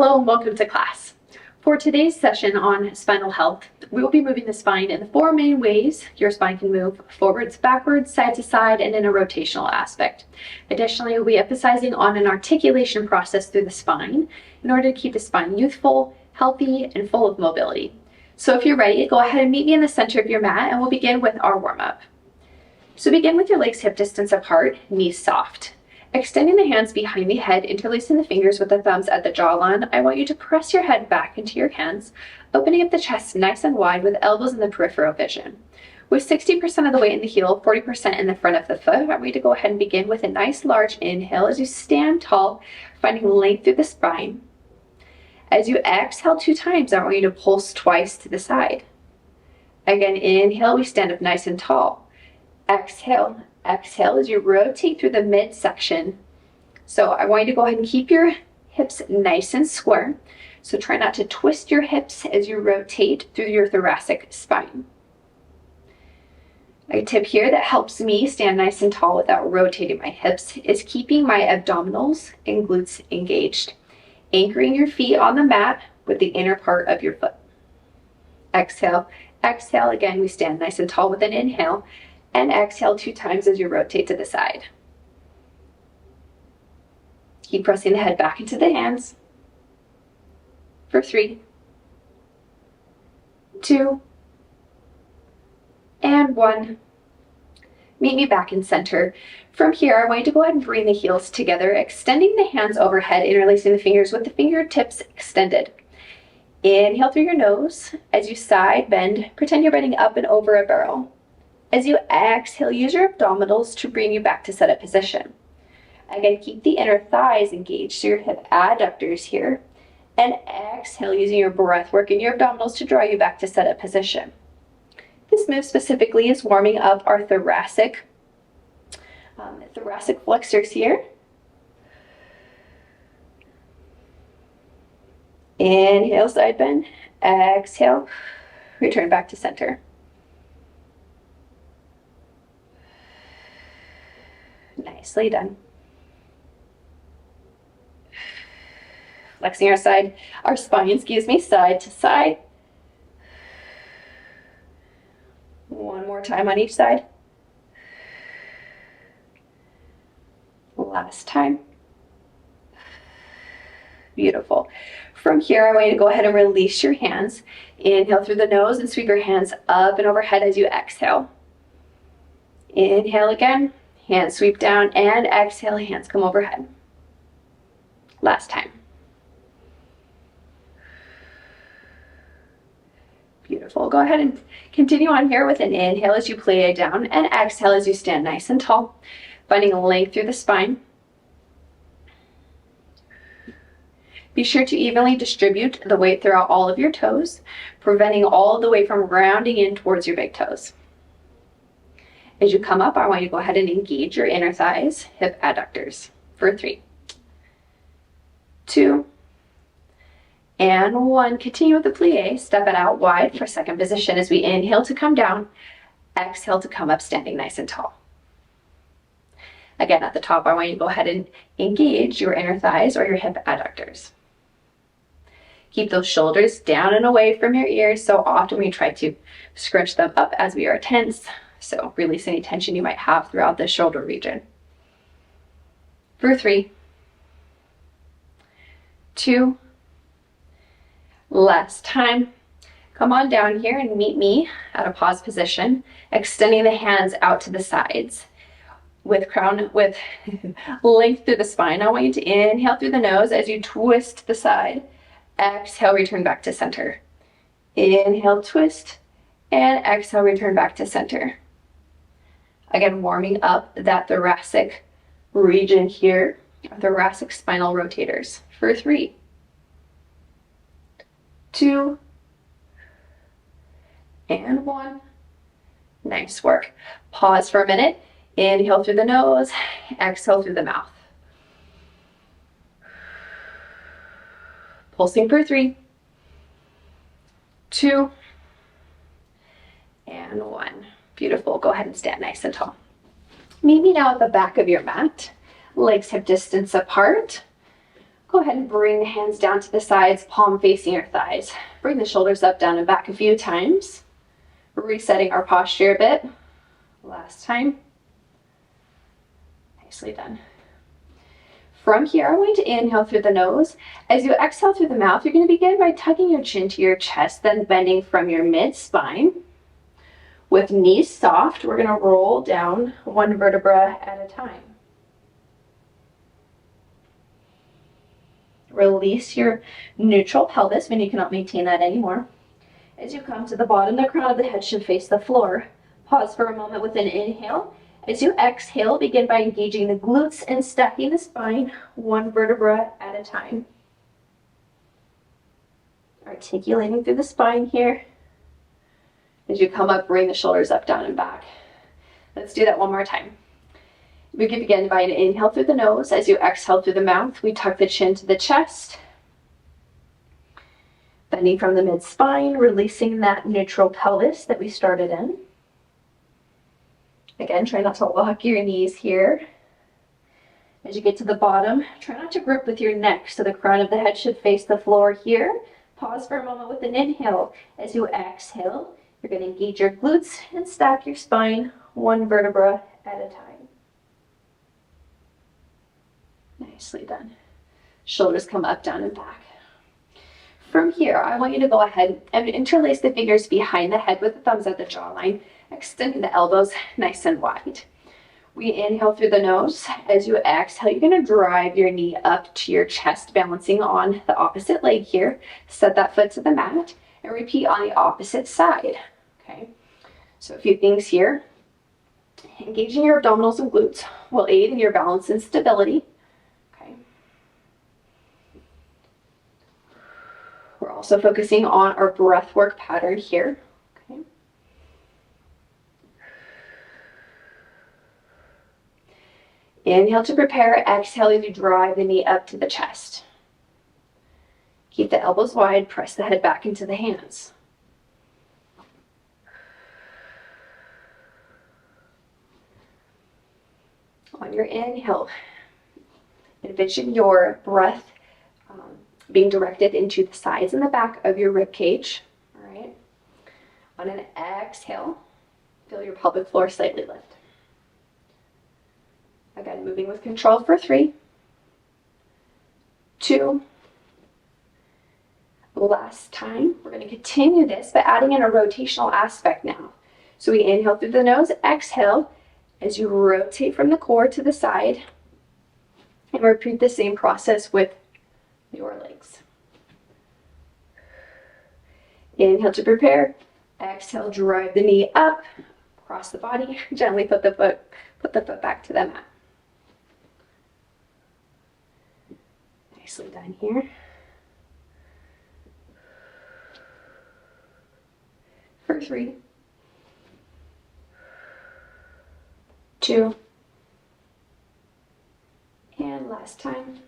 Hello and welcome to class. For today's session on spinal health, we will be moving the spine in the four main ways your spine can move: forwards, backwards, side to side, and in a rotational aspect. Additionally, we'll be emphasizing on an articulation process through the spine in order to keep the spine youthful, healthy, and full of mobility. So if you're ready, go ahead and meet me in the center of your mat and we'll begin with our warm-up. So begin with your legs hip distance apart, knees soft. Extending the hands behind the head, interlacing the fingers with the thumbs at the jawline, I want you to press your head back into your hands, opening up the chest nice and wide with elbows in the peripheral vision. With 60% of the weight in the heel, 40% in the front of the foot, I want you to go ahead and begin with a nice large inhale as you stand tall, finding length through the spine. As you exhale 2 times, I want you to pulse twice to the side. Again, inhale, we stand up nice and tall. Exhale. Exhale as you rotate through the midsection. So I want you to go ahead and keep your hips nice and square. So try not to twist your hips as you rotate through your thoracic spine. A tip here that helps me stand nice and tall without rotating my hips is keeping my abdominals and glutes engaged. Anchoring your feet on the mat with the inner part of your foot. Exhale. Exhale. Again, we stand nice and tall with an inhale. And exhale 2 times as you rotate to the side. Keep pressing the head back into the hands. For 3, 2, and 1. Meet me back in center. From here, I want you to go ahead and bring the heels together, extending the hands overhead, interlacing the fingers with the fingertips extended. Inhale through your nose. As you side bend, pretend you're bending up and over a barrel. As you exhale, use your abdominals to bring you back to setup position. Again, keep the inner thighs engaged, so your hip adductors here. And exhale, using your breath work in your abdominals to draw you back to setup position. This move specifically is warming up our thoracic flexors here. Inhale, side bend. Exhale, return back to center. Nicely done. Flexing our spine, side to side. One more time on each side. Last time. Beautiful. From here, I want you to go ahead and release your hands. Inhale through the nose and sweep your hands up and overhead as you exhale. Inhale again. Hands sweep down and exhale, hands come overhead. Last time. Beautiful. Go ahead and continue on here with an inhale as you play down and exhale as you stand nice and tall, finding length through the spine. Be sure to evenly distribute the weight throughout all of your toes, preventing all of the weight from rounding in towards your big toes. As you come up, I want you to go ahead and engage your inner thighs, hip adductors. For 3, 2, and 1. Continue with the plie. Step it out wide for second position as we inhale to come down, exhale to come up standing nice and tall. Again, at the top, I want you to go ahead and engage your inner thighs or your hip adductors. Keep those shoulders down and away from your ears. So often we try to scrunch them up as we are tense. So release any tension you might have throughout the shoulder region. For 3, 2, last time. Come on down here and meet me at a pause position, extending the hands out to the sides with length through the spine. I want you to inhale through the nose as you twist the side. Exhale, return back to center. Inhale, twist, and exhale, return back to center. Again, warming up that thoracic region here, thoracic spinal rotators. For 3, 2, and 1. Nice work. Pause for a minute. Inhale through the nose, exhale through the mouth. Pulsing for 3, 2, and 1. Beautiful. Go ahead and stand nice and tall. Meet me now at the back of your mat, legs hip distance apart. Go ahead and bring the hands down to the sides, palm facing your thighs. Bring the shoulders up, down, and back a few times. Resetting our posture a bit. Last time. Nicely done. From here, I'm going to inhale through the nose. As you exhale through the mouth, you're going to begin by tucking your chin to your chest, then bending from your mid-spine. With knees soft, we're going to roll down one vertebra at a time. Release your neutral pelvis when you cannot maintain that anymore. As you come to the bottom, the crown of the head should face the floor. Pause for a moment with an inhale. As you exhale, begin by engaging the glutes and stacking the spine one vertebra at a time. Articulating through the spine here. As you come up, bring the shoulders up, down, and back. Let's do that one more time. We can begin by an inhale through the nose. As you exhale through the mouth, we tuck the chin to the chest. Bending from the mid-spine, releasing that neutral pelvis that we started in. Again, try not to lock your knees here. As you get to the bottom, try not to grip with your neck, so the crown of the head should face the floor here. Pause for a moment with an inhale. As you exhale, you're going to engage your glutes and stack your spine one vertebra at a time. Nicely done. Shoulders come up, down, and back. From here, I want you to go ahead and interlace the fingers behind the head with the thumbs at the jawline, extending the elbows nice and wide. We inhale through the nose. As you exhale, you're going to drive your knee up to your chest, balancing on the opposite leg here. Set that foot to the mat and repeat on the opposite side. Okay, so a few things here. Engaging your abdominals and glutes will aid in your balance and stability. Okay. We're also focusing on our breath work pattern here. Okay. Inhale to prepare, exhale as you drive the knee up to the chest. Keep the elbows wide, press the head back into the hands. On your inhale, envision your breath being directed into the sides and the back of your rib cage. All right. On an exhale, feel your pelvic floor slightly lift. Again, moving with control for 3, 2. Last time. We're going to continue this, but adding in a rotational aspect now. So we inhale through the nose, exhale as you rotate from the core to the side, and repeat the same process with your legs. Inhale to prepare. Exhale, drive the knee up, cross the body, gently put the foot back to the mat. Nicely done here. For 3, 2, and last time.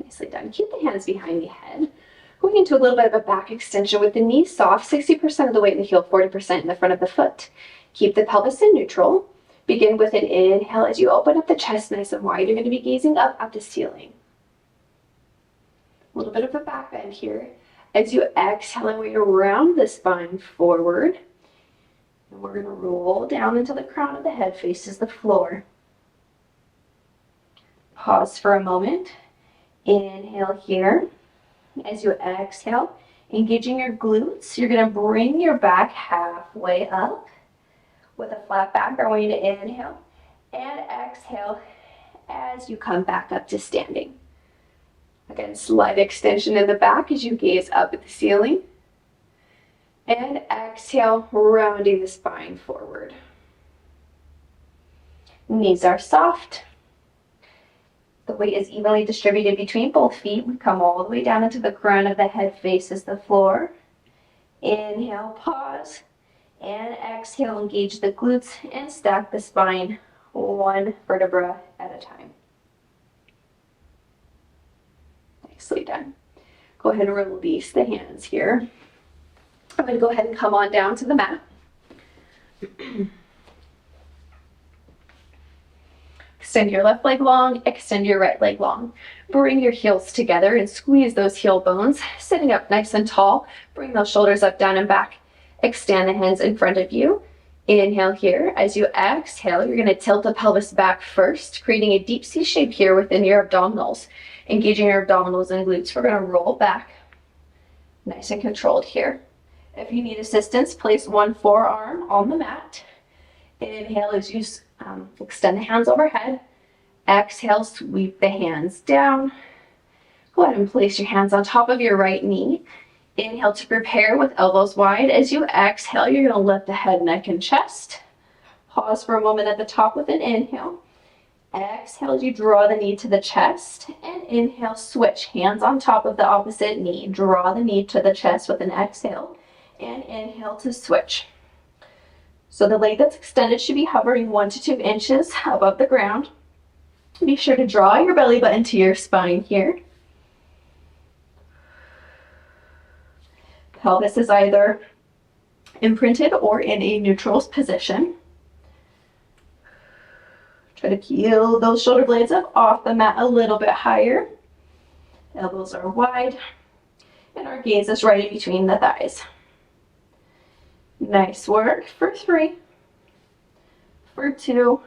Nicely done. Keep the hands behind the head. Going into a little bit of a back extension with the knees soft, 60% of the weight in the heel, 40% in the front of the foot. Keep the pelvis in neutral. Begin with an inhale. As you open up the chest nice and wide, you're going to be gazing up at the ceiling. A little bit of a back bend here. As you exhale, and we round the spine forward. And we're going to roll down until the crown of the head faces the floor. Pause for a moment. Inhale here. As you exhale, engaging your glutes, you're going to bring your back halfway up. With a flat back, I want you to inhale and exhale as you come back up to standing. Again, slight extension in the back as you gaze up at the ceiling. And exhale, rounding the spine forward. Knees are soft. The weight is evenly distributed between both feet. We come all the way down until the crown of the head faces the floor. Inhale, pause. And exhale, engage the glutes and stack the spine one vertebra at a time. Nicely done. Go ahead and release the hands here. I'm going to go ahead and come on down to the mat. extend your left leg long, extend your right leg long. Bring your heels together and squeeze those heel bones, sitting up nice and tall. Bring those shoulders up, down, and back. Extend the hands in front of you. Inhale here. As you exhale, you're going to tilt the pelvis back first, creating a deep C shape here within your abdominals. Engaging your abdominals and glutes. We're going to roll back. Nice and controlled here. If you need assistance, place one forearm on the mat. Inhale as you extend the hands overhead. Exhale, sweep the hands down. Go ahead and place your hands on top of your right knee. Inhale to prepare with elbows wide. As you exhale, you're going to lift the head, neck, and chest. Pause for a moment at the top with an inhale. Exhale as you draw the knee to the chest. And inhale, switch. Hands on top of the opposite knee. Draw the knee to the chest with an exhale. And inhale to switch. So the leg that's extended should be hovering 1 to 2 inches above the ground. Be sure to draw your belly button to your spine here. Pelvis is either imprinted or in a neutral position. Try to peel those shoulder blades up off the mat a little bit higher. Elbows are wide. And our gaze is right in between the thighs. Nice work for 3, for 2,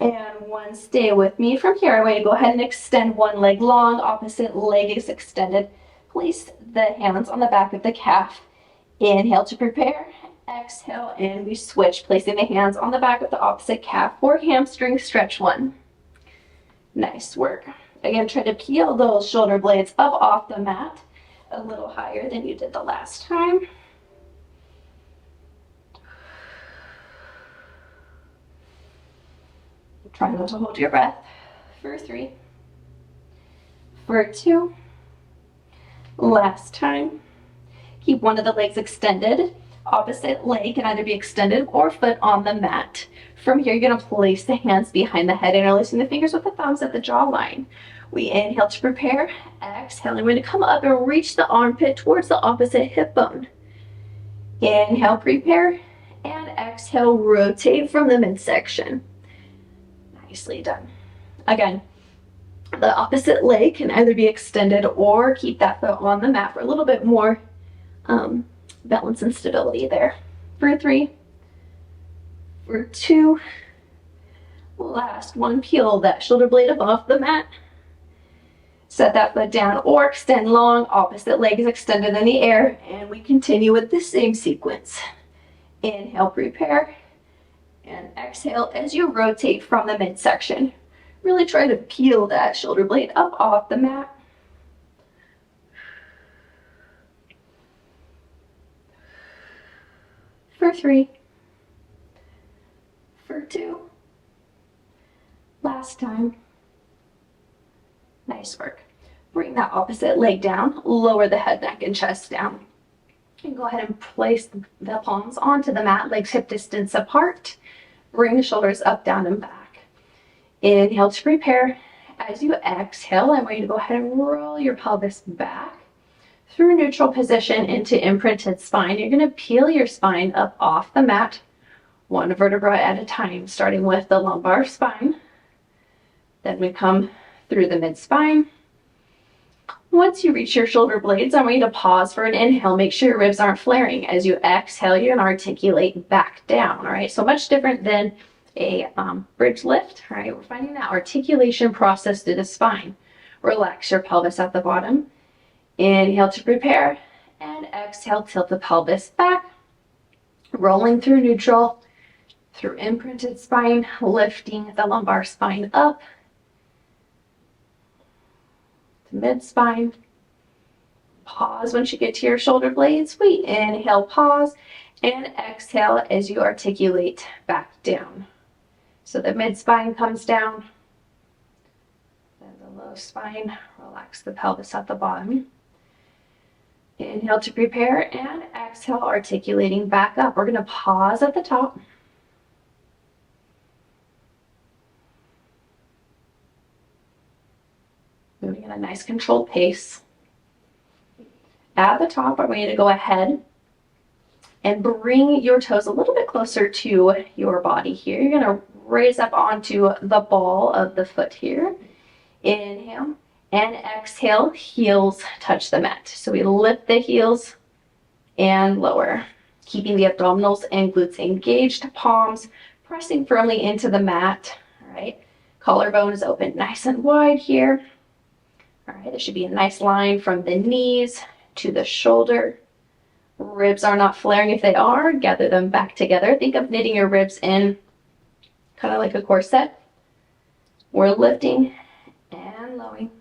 and 1. Stay with me from here. I'm going to go ahead and extend one leg long, opposite leg is extended. Place the hands on the back of the calf. Inhale to prepare. Exhale, and we switch, placing the hands on the back of the opposite calf for hamstring stretch 1. Nice work. Again, try to peel those shoulder blades up off the mat a little higher than you did the last time. Try not to hold your breath. For 3, for 2, last time. Keep one of the legs extended. Opposite leg can either be extended or foot on the mat. From here, you're going to place the hands behind the head, interlacing the fingers with the thumbs at the jawline. We inhale to prepare. Exhale, and we're going to come up and reach the armpit towards the opposite hip bone. Inhale, prepare, and exhale, rotate from the midsection. Nicely done. Again, the opposite leg can either be extended or keep that foot on the mat for a little bit more balance and stability there. For 3, for 2, last one. Peel that shoulder blade up off the mat. Set that foot down or extend long. Opposite leg is extended in the air, and we continue with the same sequence. Inhale, prepare. And exhale as you rotate from the midsection. Really try to peel that shoulder blade up off the mat. For 3, for 2, last time. Nice work. Bring that opposite leg down, lower the head, neck, and chest down. And go ahead and place the palms onto the mat, legs hip distance apart. Bring the shoulders up, down, and back. Inhale to prepare. As you exhale, I want you to go ahead and roll your pelvis back through neutral position into imprinted spine. You're going to peel your spine up off the mat, one vertebra at a time, starting with the lumbar spine. Then we come through the mid-spine. Once you reach your shoulder blades, I want you to pause for an inhale. Make sure your ribs aren't flaring. As you exhale, you're going to articulate back down, all right? So much different than a bridge lift, all right? We're finding that articulation process through the spine. Relax your pelvis at the bottom. Inhale to prepare, and exhale, tilt the pelvis back. Rolling through neutral, through imprinted spine, lifting the lumbar spine up. To mid-spine. Pause once you get to your shoulder blades. We inhale, pause, and exhale as you articulate back down. So the mid-spine comes down, then the low spine. Relax the pelvis at the bottom. Inhale to prepare, and exhale, articulating back up. We're going to pause at the top. Moving at a nice controlled pace. At the top, I want you to go ahead and bring your toes a little bit closer to your body here. You're going to raise up onto the ball of the foot here. Inhale and exhale, heels touch the mat. So we lift the heels and lower, keeping the abdominals and glutes engaged, palms pressing firmly into the mat. All right, collarbone is open nice and wide here. All right, there should be a nice line from the knees to the shoulder. Ribs are not flaring. If they are, gather them back together. Think of knitting your ribs in, kind of like a corset. We're lifting and lowering.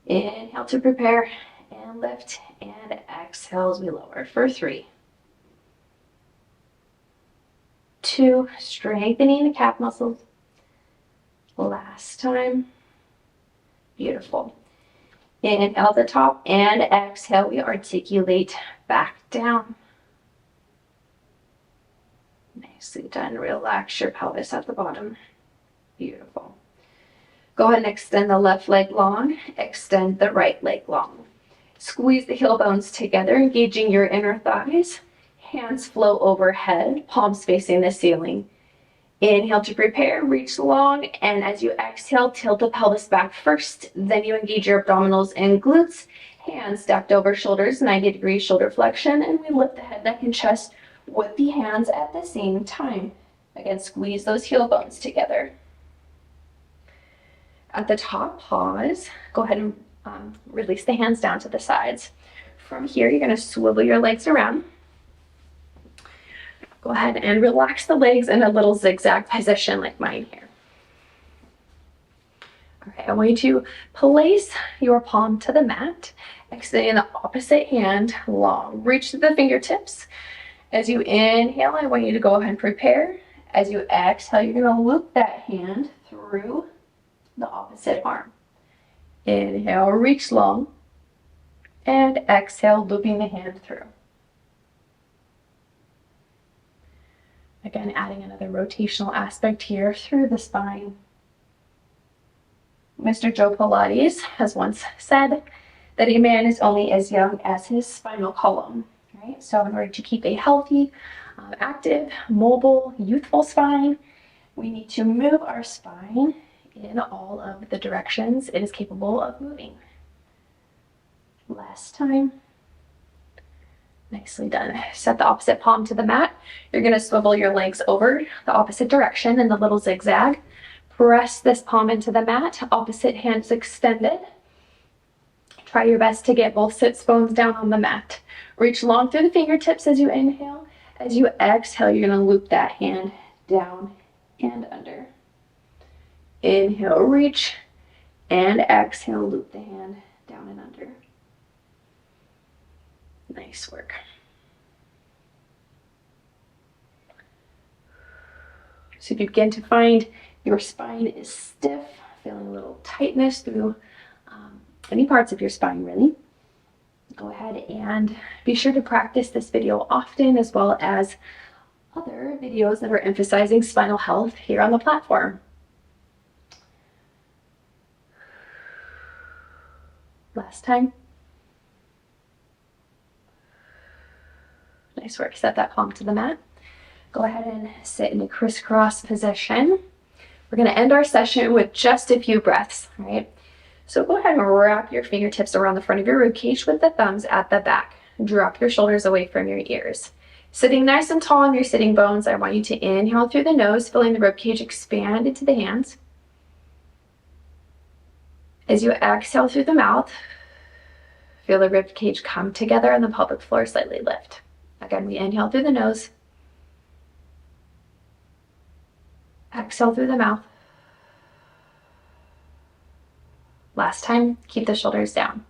Inhale to prepare and lift, and exhale as we lower for 3, 2, strengthening the calf muscles. Last time. Beautiful. Inhale at the top and exhale, we articulate back down. Nicely done. Relax your pelvis at the bottom. Beautiful. Go ahead and extend the left leg long, extend the right leg long. Squeeze the heel bones together, engaging your inner thighs. Hands flow overhead, palms facing the ceiling. Inhale to prepare, reach long, and as you exhale, tilt the pelvis back first, then you engage your abdominals and glutes. Hands stacked over shoulders, 90-degree shoulder flexion, and we lift the head, neck, and chest with the hands at the same time. Again, squeeze those heel bones together. At the top, pause. Go ahead and release the hands down to the sides. From here, you're going to swivel your legs around. Go ahead and relax the legs in a little zigzag position like mine here. All right, I want you to place your palm to the mat, extending the opposite hand long. Reach to the fingertips. As you inhale, I want you to go ahead and prepare. As you exhale, you're going to loop that hand through the opposite arm. Inhale, reach long, and exhale, looping the hand through. Again, adding another rotational aspect here through the spine. Mr. Joe Pilates has once said that a man is only as young as his spinal column, right? So in order to keep a healthy, active, mobile, youthful spine, we need to move our spine in all of the directions it is capable of moving. Last time. Nicely done. Set the opposite palm to the mat. You're going to swivel your legs over the opposite direction in the little zigzag. Press this palm into the mat. Opposite hands extended. Try your best to get both sits bones down on the mat. Reach long through the fingertips as you inhale. As you exhale, you're going to loop that hand down and under. Inhale, reach, and exhale, loop the hand down and under. Nice work. So if you begin to find your spine is stiff, feeling a little tightness through any parts of your spine really, go ahead and be sure to practice this video often, as well as other videos that are emphasizing spinal health here on the platform. Last time. Nice work. Set that palm to the mat. Go ahead and sit in a crisscross position. We're going to end our session with just a few breaths, right? So go ahead and wrap your fingertips around the front of your rib cage with the thumbs at the back. Drop your shoulders away from your ears. Sitting nice and tall on your sitting bones, I want you to inhale through the nose, feeling the rib cage expand into the hands. As you exhale through the mouth, feel the rib cage come together and the pelvic floor slightly lift. Again, we inhale through the nose. Exhale through the mouth. Last time, keep the shoulders down.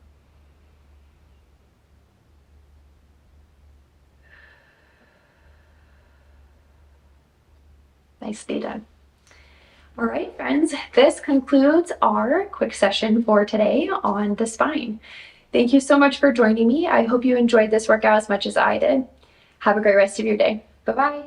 Nicely done. All right, friends, this concludes our quick session for today on the spine. Thank you so much for joining me. I hope you enjoyed this workout as much as I did. Have a great rest of your day. Bye-bye.